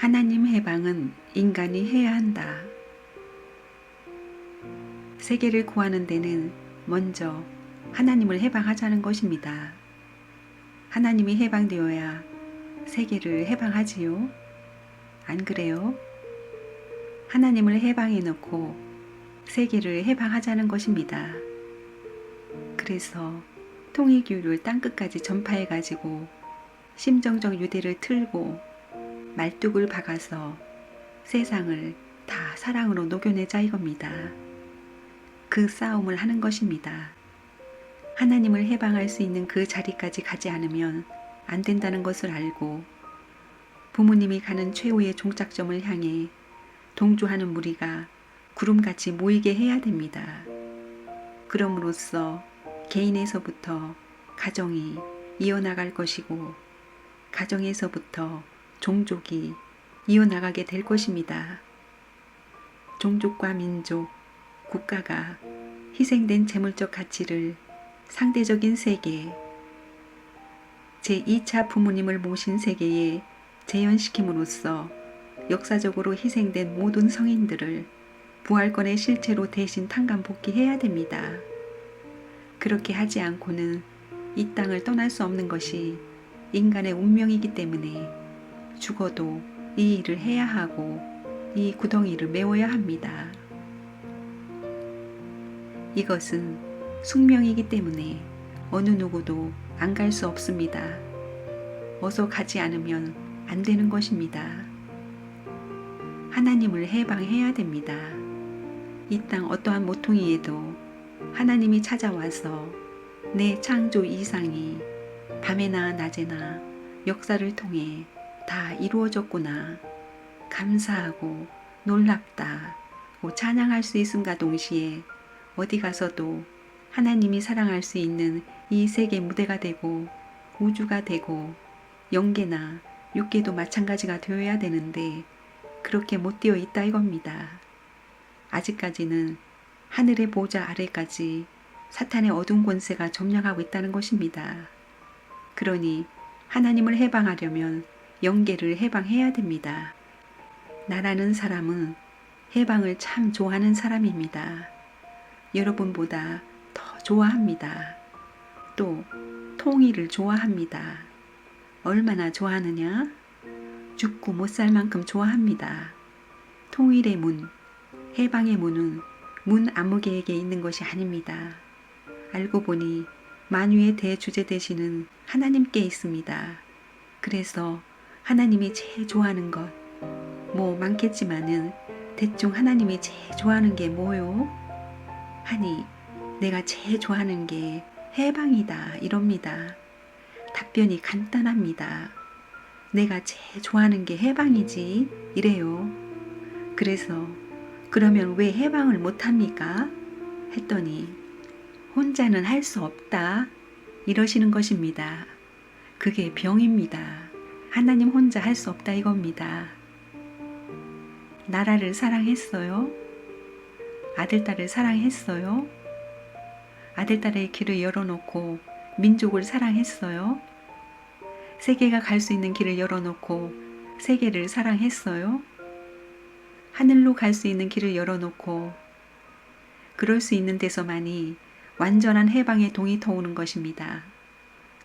하나님 해방은 인간이 해야 한다. 세계를 구하는 데는 먼저 하나님을 해방하자는 것입니다. 하나님이 해방되어야 세계를 해방하지요. 안 그래요? 하나님을 해방해 놓고 세계를 해방하자는 것입니다. 그래서 통일교를 땅끝까지 전파해 가지고 심정적 유대를 틀고 말뚝을 박아서 세상을 다 사랑으로 녹여내자 이겁니다. 그 싸움을 하는 것입니다. 하나님을 해방할 수 있는 그 자리까지 가지 않으면 안 된다는 것을 알고 부모님이 가는 최후의 종착점을 향해 동조하는 무리가 구름같이 모이게 해야 됩니다. 그럼으로써 개인에서부터 가정이 이어나갈 것이고 가정에서부터 종족이 이어나가게 될 것입니다. 종족과 민족, 국가가 희생된 재물적 가치를 상대적인 세계, 제2차 부모님을 모신 세계에 재현시킴으로써 역사적으로 희생된 모든 성인들을 부활권의 실체로 대신 탕감복귀해야 됩니다. 그렇게 하지 않고는 이 땅을 떠날 수 없는 것이 인간의 운명이기 때문에 죽어도 이 일을 해야 하고 이 구덩이를 메워야 합니다. 이것은 숙명이기 때문에 어느 누구도 안 갈 수 없습니다. 어서 가지 않으면 안 되는 것입니다. 하나님을 해방해야 됩니다. 이 땅 어떠한 모퉁이에도 하나님이 찾아와서 내 창조 이상이 밤에나 낮에나 역사를 통해 다 이루어졌구나. 감사하고 놀랍다고 찬양할 수 있음과 동시에 어디 가서도 하나님이 사랑할 수 있는 이 세계 무대가 되고 우주가 되고 영계나 육계도 마찬가지가 되어야 되는데 그렇게 못 되어 있다 이겁니다. 아직까지는 하늘의 보좌 아래까지 사탄의 어두운 권세가 점령하고 있다는 것입니다. 그러니 하나님을 해방하려면 영계를 해방해야 됩니다. 나라는 사람은 해방을 참 좋아하는 사람입니다. 여러분보다 더 좋아합니다. 또 통일을 좋아합니다. 얼마나 좋아하느냐? 죽고 못 살 만큼 좋아합니다. 통일의 문, 해방의 문은 문 아무개에게 있는 것이 아닙니다. 알고 보니 만유의 대주제 되시는 하나님께 있습니다. 그래서 하나님이 제일 좋아하는 것, 뭐 많겠지만은 대충 하나님이 제일 좋아하는 게 뭐요? 하니 내가 제일 좋아하는 게 해방이다 이럽니다. 답변이 간단합니다. 내가 제일 좋아하는 게 해방이지 이래요. 그래서 그러면 왜 해방을 못합니까? 했더니 혼자는 할 수 없다 이러시는 것입니다. 그게 병입니다. 하나님 혼자 할 수 없다 이겁니다. 나라를 사랑했어요? 아들, 딸을 사랑했어요? 아들, 딸의 길을 열어놓고 민족을 사랑했어요? 세계가 갈 수 있는 길을 열어놓고 세계를 사랑했어요? 하늘로 갈 수 있는 길을 열어놓고 그럴 수 있는 데서만이 완전한 해방의 동이 터오는 것입니다.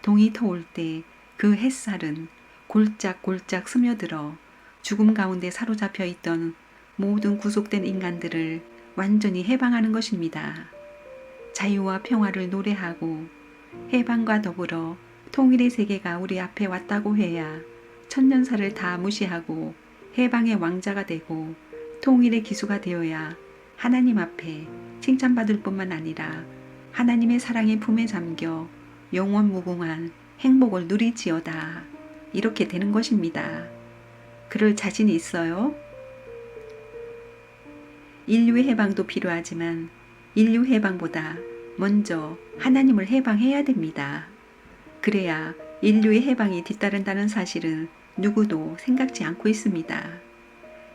동이 터올 때 그 햇살은 골짝골짝 스며들어 죽음 가운데 사로잡혀 있던 모든 구속된 인간들을 완전히 해방하는 것입니다. 자유와 평화를 노래하고 해방과 더불어 통일의 세계가 우리 앞에 왔다고 해야 천년사를 다 무시하고 해방의 왕자가 되고 통일의 기수가 되어야 하나님 앞에 칭찬받을 뿐만 아니라 하나님의 사랑의 품에 잠겨 영원 무궁한 행복을 누리지어다. 이렇게 되는 것입니다. 그럴 자신이 있어요? 인류의 해방도 필요하지만 인류 해방보다 먼저 하나님을 해방해야 됩니다. 그래야 인류의 해방이 뒤따른다는 사실은 누구도 생각지 않고 있습니다.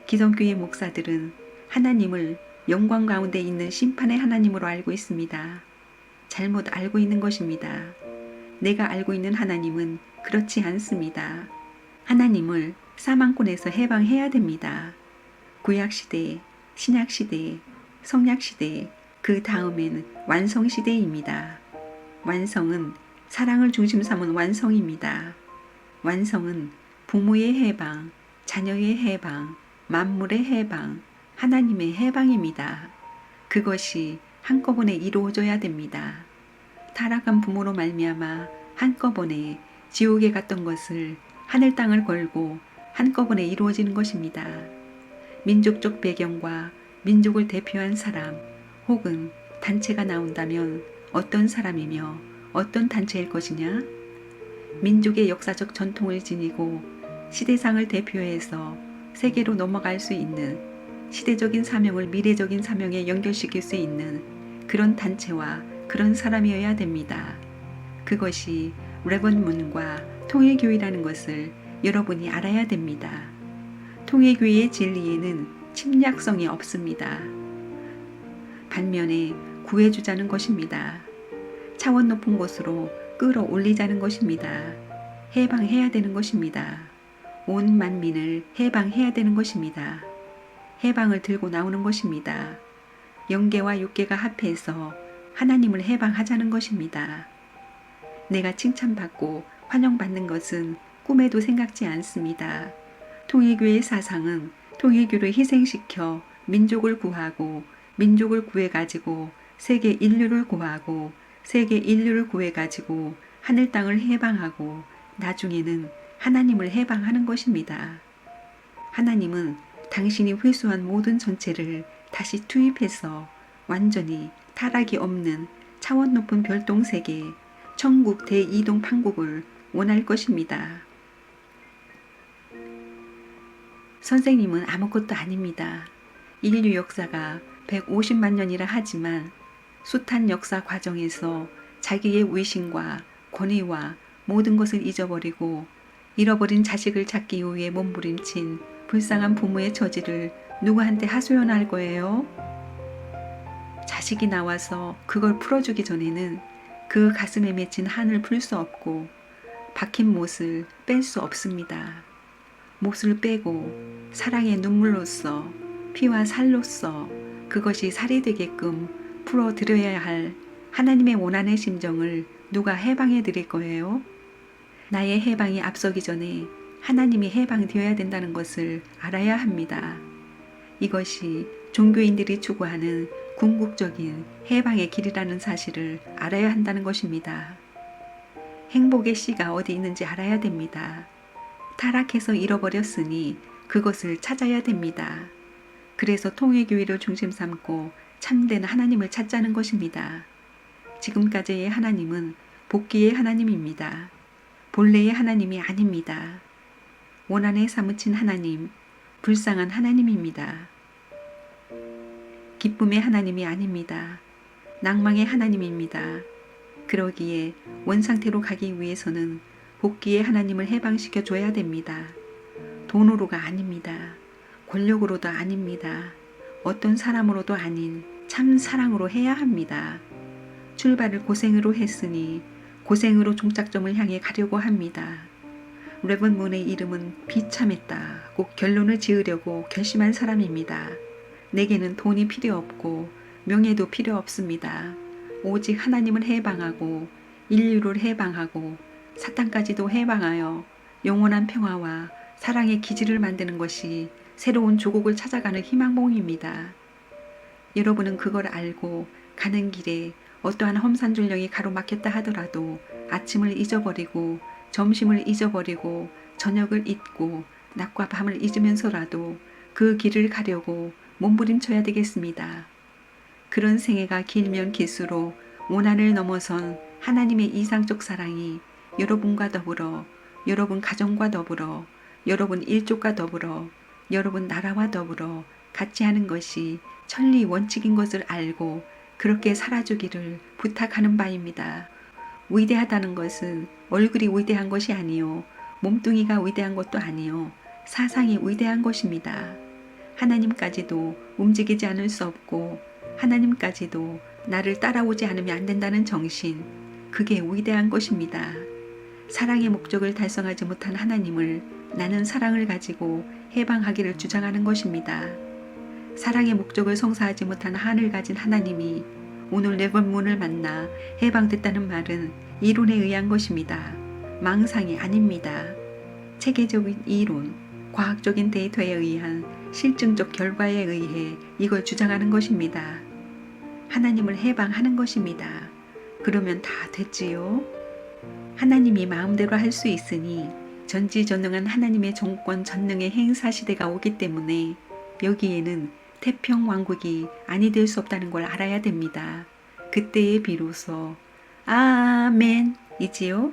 기성교회 목사들은 하나님을 영광 가운데 있는 심판의 하나님으로 알고 있습니다. 잘못 알고 있는 것입니다. 내가 알고 있는 하나님은 그렇지 않습니다. 하나님을 사망권에서 해방해야 됩니다. 구약시대, 신약시대, 성약시대, 그 다음엔 완성시대입니다. 완성은 사랑을 중심 삼은 완성입니다. 완성은 부모의 해방, 자녀의 해방, 만물의 해방, 하나님의 해방입니다. 그것이 한꺼번에 이루어져야 됩니다. 타락한 부모로 말미암아 한꺼번에 지옥에 갔던 것을 하늘 땅을 걸고 한꺼번에 이루어지는 것입니다. 민족적 배경과 민족을 대표한 사람 혹은 단체가 나온다면 어떤 사람이며 어떤 단체일 것이냐? 민족의 역사적 전통을 지니고 시대상을 대표해서 세계로 넘어갈 수 있는 시대적인 사명을 미래적인 사명에 연결시킬 수 있는 그런 단체와 그런 사람이어야 됩니다. 그것이 레번문과 통일교회라는 것을 여러분이 알아야 됩니다. 통일교회의 진리에는 침략성이 없습니다. 반면에 구해주자는 것입니다. 차원 높은 곳으로 끌어올리자는 것입니다. 해방해야 되는 것입니다. 온 만민을 해방해야 되는 것입니다. 해방을 들고 나오는 것입니다. 영계와 육계가 합해서 하나님을 해방하자는 것입니다. 내가 칭찬받고 환영받는 것은 꿈에도 생각지 않습니다. 통일교의 사상은 통일교를 희생시켜 민족을 구하고 민족을 구해가지고 세계 인류를 구하고 세계 인류를 구해가지고 하늘 땅을 해방하고 나중에는 하나님을 해방하는 것입니다. 하나님은 당신이 회수한 모든 전체를 다시 투입해서 완전히 타락이 없는 차원 높은 별동세계 천국 대이동 판국을 원할 것입니다. 선생님은 아무것도 아닙니다. 인류 역사가 150만 년이라 하지만 숱한 역사 과정에서 자기의 위신과 권위와 모든 것을 잊어버리고 잃어버린 자식을 찾기 위해 몸부림친 불쌍한 부모의 처지를 누구한테 하소연할 거예요? 자식이 나와서 그걸 풀어주기 전에는 그 가슴에 맺힌 한을 풀 수 없고 박힌 못을 뺄 수 없습니다. 못을 빼고 사랑의 눈물로써 피와 살로써 그것이 살이 되게끔 풀어드려야 할 하나님의 원하는 심정을 누가 해방해 드릴 거예요? 나의 해방이 앞서기 전에 하나님이 해방되어야 된다는 것을 알아야 합니다. 이것이 종교인들이 추구하는 궁극적인 해방의 길이라는 사실을 알아야 한다는 것입니다. 행복의 씨가 어디 있는지 알아야 됩니다. 타락해서 잃어버렸으니 그것을 찾아야 됩니다. 그래서 통일교회를 중심 삼고 참된 하나님을 찾자는 것입니다. 지금까지의 하나님은 복귀의 하나님입니다. 본래의 하나님이 아닙니다. 원한에 사무친 하나님, 불쌍한 하나님입니다. 기쁨의 하나님이 아닙니다. 낭망의 하나님입니다. 그러기에 원상태로 가기 위해서는 복귀의 하나님을 해방시켜 줘야 됩니다. 돈으로가 아닙니다. 권력으로도 아닙니다. 어떤 사람으로도 아닌 참 사랑으로 해야 합니다. 출발을 고생으로 했으니 고생으로 종착점을 향해 가려고 합니다. 레번문의 이름은 비참했다고 결론을 지으려고 결심한 사람입니다. 내게는 돈이 필요 없고 명예도 필요 없습니다. 오직 하나님을 해방하고 인류를 해방하고 사탄까지도 해방하여 영원한 평화와 사랑의 기지를 만드는 것이 새로운 조국을 찾아가는 희망봉입니다. 여러분은 그걸 알고 가는 길에 어떠한 험산줄령이 가로막혔다 하더라도 아침을 잊어버리고 점심을 잊어버리고 저녁을 잊고 낮과 밤을 잊으면서라도 그 길을 가려고 몸부림쳐야 되겠습니다. 그런 생애가 길면 길수록 원한을 넘어선 하나님의 이상적 사랑이 여러분과 더불어 여러분 가정과 더불어 여러분 일족과 더불어 여러분 나라와 더불어 같이 하는 것이 천리 원칙인 것을 알고 그렇게 살아주기를 부탁하는 바입니다. 위대하다는 것은 얼굴이 위대한 것이 아니요 몸뚱이가 위대한 것도 아니요 사상이 위대한 것입니다. 하나님까지도 움직이지 않을 수 없고 하나님까지도 나를 따라오지 않으면 안 된다는 정신, 그게 위대한 것입니다. 사랑의 목적을 달성하지 못한 하나님을 나는 사랑을 가지고 해방하기를 주장하는 것입니다. 사랑의 목적을 성사하지 못한 한을 가진 하나님이 오늘 내 본문을 만나 해방됐다는 말은 이론에 의한 것입니다. 망상이 아닙니다. 체계적인 이론, 과학적인 데이터에 의한 실증적 결과에 의해 이걸 주장하는 것입니다. 하나님을 해방하는 것입니다. 그러면 다 됐지요? 하나님이 마음대로 할 수 있으니 전지전능한 하나님의 정권 전능의 행사 시대가 오기 때문에 여기에는 태평 왕국이 아니 될 수 없다는 걸 알아야 됩니다. 그때에 비로소 아멘이지요.